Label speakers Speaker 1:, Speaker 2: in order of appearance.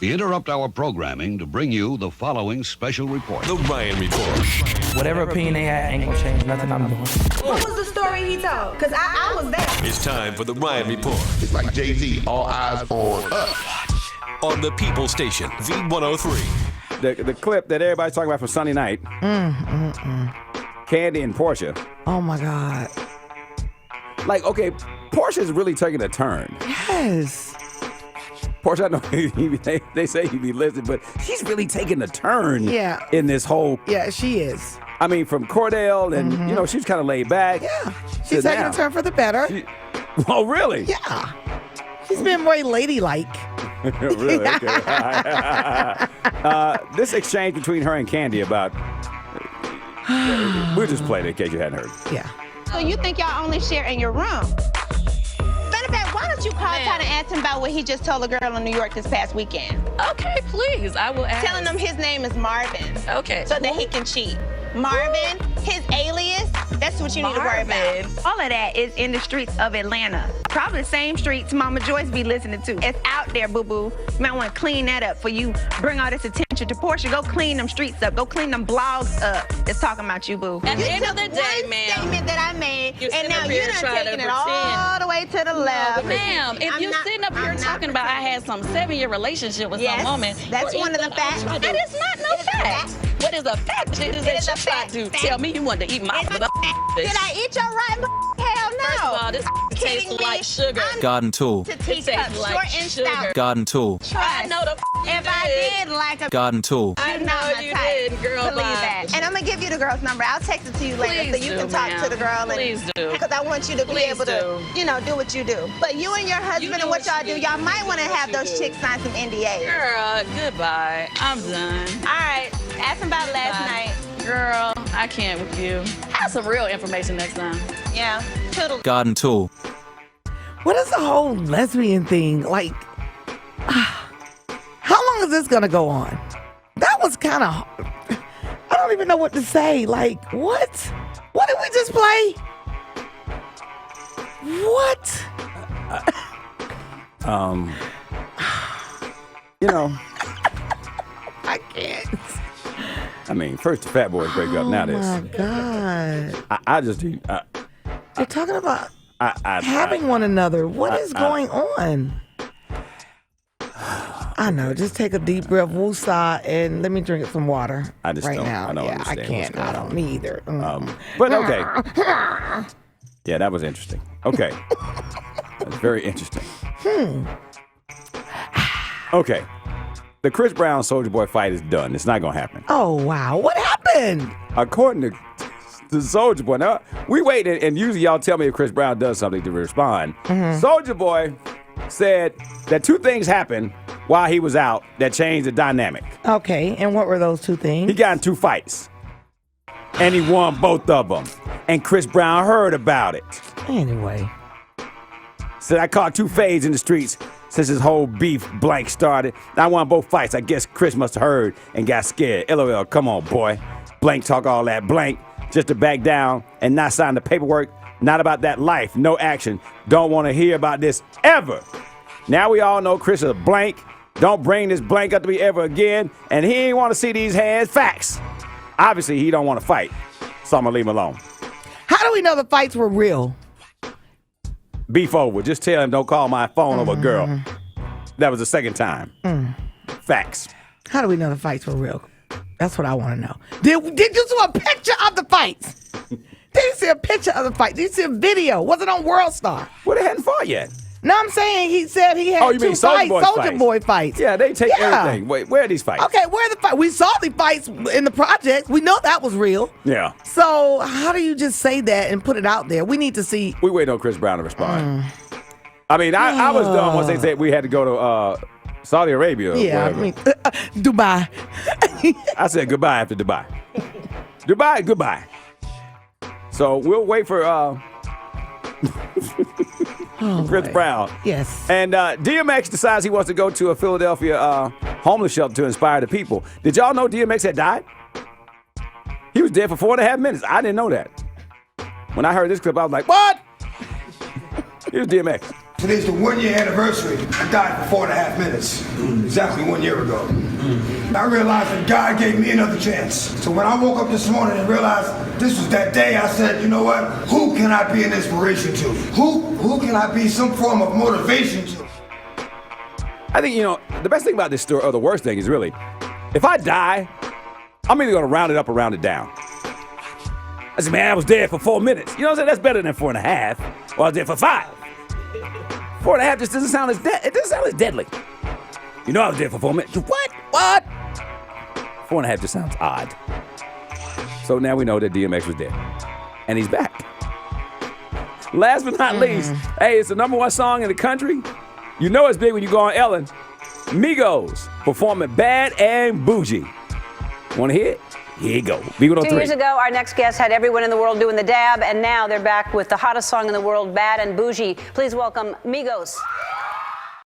Speaker 1: We interrupt our programming to bring you the following special report.
Speaker 2: The Ryan Report.
Speaker 3: Whatever opinion they had ain't gonna change nothing I'm doing.
Speaker 4: What was the story he told? Because I was there.
Speaker 2: It's time for the Ryan Report.
Speaker 5: It's like Jay-Z, all eyes on us.
Speaker 2: On the People Station, V103.
Speaker 6: The clip that everybody's talking about from Sunday night. Kandi and Porsha.
Speaker 7: Oh my God.
Speaker 6: Like, okay, Porsha's really taking a turn.
Speaker 7: Yes.
Speaker 6: Porsha, I know they say he be listening, but she's really taking a turn in this whole...
Speaker 7: Yeah, she is.
Speaker 6: I mean, from Cordell and, you know, she's kind of laid back.
Speaker 7: Yeah. She's taking a turn for the better.
Speaker 6: Oh, really?
Speaker 7: Yeah. She's been very ladylike.
Speaker 6: Really? Okay. This exchange between her and Kandi about... we'll just play it in case you hadn't heard.
Speaker 7: Yeah.
Speaker 8: So you think y'all only share in your room? Matter of fact, why don't you call Todd and ask him about what he just told a girl in New York this past weekend?
Speaker 9: Okay, please. I will ask.
Speaker 8: Telling him his name is Marvin.
Speaker 9: Okay.
Speaker 8: So that he can cheat. Marvin, his alias, that's what you need to worry about.
Speaker 10: All of that is in the streets of Atlanta. Probably the same streets Mama Joyce be listening to. It's out there, boo-boo. You might want to clean that up for you. Bring all this attention to Porsha. Go clean them streets up. Go clean them blogs up that's talking about you, boo.
Speaker 9: At the end of the day,
Speaker 8: one
Speaker 9: ma'am,
Speaker 8: statement that I made, and now
Speaker 9: you're
Speaker 8: you're not taking it all the way to the left.
Speaker 9: Ma'am, if you're sitting up here talking about I had some 7-year relationship with some woman.
Speaker 8: That's one of the facts.
Speaker 9: That is not no fact. What is a fact? It is that you tried to tell me you wanted to eat my
Speaker 8: Did I eat your rotten? Hell no.
Speaker 9: First of all, this tastes like sugar.
Speaker 11: Garden tool.
Speaker 8: To teacup, short and stout.
Speaker 11: Garden tool.
Speaker 9: I know the
Speaker 8: If I did like a
Speaker 11: Garden tool.
Speaker 9: I know you did, girl.
Speaker 8: Believe that. And I'm gonna give you the girl's number. I'll text it to you later so you can talk to the girl.
Speaker 9: Please do.
Speaker 8: Because I want you to be able to, you know, do what you do. But you and your husband and what y'all do, y'all might want to have those chicks sign some NDAs.
Speaker 9: Girl, goodbye. I'm done.
Speaker 8: All right. Ask him about last night.
Speaker 9: Girl, I can't with you. Have some real information next time.
Speaker 8: Yeah. Toodle.
Speaker 11: Garden tool.
Speaker 7: What is the whole lesbian thing? Like, how long is this going to go on? That was kind of, I don't even know what to say. Like, what? What did we just play? What?
Speaker 6: You know.
Speaker 7: I can't.
Speaker 6: I mean, first the fat boys break up. Now this.
Speaker 7: Oh, my God.
Speaker 6: I just do.
Speaker 7: They're talking about having one another. What is going on? I know. Just take a deep breath, woosah, and let me drink some water.
Speaker 6: I just
Speaker 7: right
Speaker 6: don't.
Speaker 7: now.
Speaker 6: I don't
Speaker 7: yeah,
Speaker 6: understand.
Speaker 7: I can't. I don't either.
Speaker 6: But okay. Yeah, that was interesting. Okay. That's very interesting. Okay. The Chris Brown Soulja Boy fight is done. It's not going to happen.
Speaker 7: Oh, wow. What happened?
Speaker 6: According to Soulja Boy. Now, we wait, and usually y'all tell me if Chris Brown does something to respond. Soulja Boy said that two things happened while he was out that changed the dynamic.
Speaker 7: Okay, and what were those two things?
Speaker 6: He got in 2 fights, and he won both of them. And Chris Brown heard about it.
Speaker 7: Anyway.
Speaker 6: Said, I caught 2 fades in the streets since his whole beef blank started. I won both fights. I guess Chris must have heard and got scared. LOL, come on, boy. Blank talk all that blank just to back down and not sign the paperwork. Not about that life. No action. Don't want to hear about this ever. Now we all know Chris is a blank. Don't bring this blank up to me ever again. And he ain't want to see these hands. Facts. Obviously, he don't want to fight. So I'm going to leave him alone.
Speaker 7: How do we know the fights were real?
Speaker 6: Beef over. Just tell him don't call my phone over a girl. That was the second time. Facts.
Speaker 7: How do we know the fights were real? That's what I want to know. Did you see a picture of the fights? Did you see a picture of the fight? Did you see a video? Was it on World Star?
Speaker 6: Well, they hadn't fought yet.
Speaker 7: No, I'm saying he said he had 2 fights, Soulja Boy fights.
Speaker 6: Yeah, they take everything. Wait, where are these fights?
Speaker 7: Okay, where are the fights? We saw the fights in the project. We know that was real.
Speaker 6: Yeah.
Speaker 7: So how do you just say that and put it out there? We need to see.
Speaker 6: We wait on Chris Brown to respond. I mean, I was done once they said we had to go to Saudi Arabia.
Speaker 7: Yeah, I mean, Dubai.
Speaker 6: I said goodbye after Dubai. Dubai, goodbye. So we'll wait for Chris Brown.
Speaker 7: Yes.
Speaker 6: And DMX decides he wants to go to a Philadelphia homeless shelter to inspire the people. Did y'all know DMX had died? He was dead for 4.5 minutes. I didn't know that. When I heard this clip, I was like, what? Here's DMX.
Speaker 11: Today's the 1 year anniversary. I died for 4.5 minutes, exactly 1 year ago. I realized that God gave me another chance. So when I woke up this morning and realized this was that day, I said, you know what? Who can I be an inspiration to? Who can I be some form of motivation to?
Speaker 6: I think, the best thing about this story, or the worst thing is really, if I die, I'm either going to round it up or round it down. I said, man, I was dead for 4 minutes. You know what I'm saying? That's better than 4.5. Or I was dead for 5. 4.5 just doesn't sound as it doesn't sound as deadly. I was dead for 4 minutes. What? 4.5 just sounds odd. So now we know that DMX was dead. And he's back. Last but not least, hey, it's the #1 song in the country. You know it's big when you go on Ellen. Migos performing Bad and Bougie. Want to hear it? Here you go. V103.
Speaker 12: 2 years ago, our next guest had everyone in the world doing the dab, and now they're back with the hottest song in the world, Bad and Bougie. Please welcome Migos.